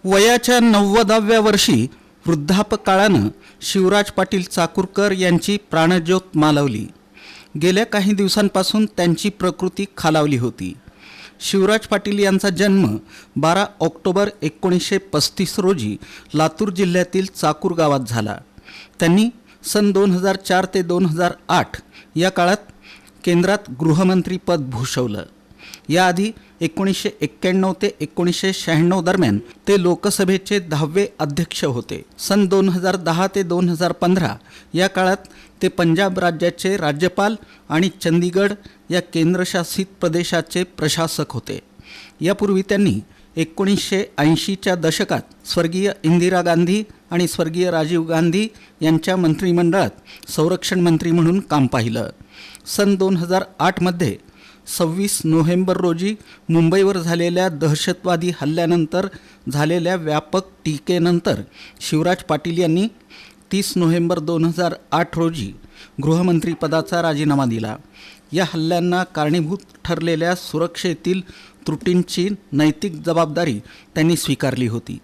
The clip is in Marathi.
वयाच्या 90व्या वर्षी वृद्धापकाळानं शिवराज पाटील चाकूरकर यांची प्राणज्योत मालवली। गेल्या काही दिवसांपासून त्यांची प्रकृती खालावली होती। शिवराज पाटील यांचा जन्म 12 ऑक्टोबर 1935 रोजी लातूर जिल्ह्यातील चाकूर गावात झाला। त्यांनी सन 2004 ते 2008 या काळात केंद्रात गृहमंत्री पद भूषवलं। याआधी 1991 ते 1996 दरम्यान ते लोकसभेचे 10वे अध्यक्ष होते। सन 2010 ते 2015 या काळात ते पंजाब राज्याचे राज्यपाल आणि चंदीगड या केंद्रशासित प्रदेशाचे प्रशासक होते। यापूर्वी त्यांनी 1980च्या दशकात स्वर्गीय इंदिरा गांधी आणि स्वर्गीय राजीव गांधी यांच्या मंत्रिमंडळात संरक्षण मंत्री म्हणून काम पाहिलं। सन 2008 मध्ये 26 नोव्हेंबर रोजी मुंबईवर झालेल्या दहशतवादी हल्ल्यानंतर झालेल्या व्यापक टीकेनंतर शिवराज पाटील यांनी 30 नोव्हेंबर 2008 रोजी गृहमंत्रीपदाचा राजीनामा दिला। या हल्ल्यांना कारणीभूत ठरलेल्या सुरक्षेतील त्रुटींची नैतिक जबाबदारी त्यांनी स्वीकारली होती।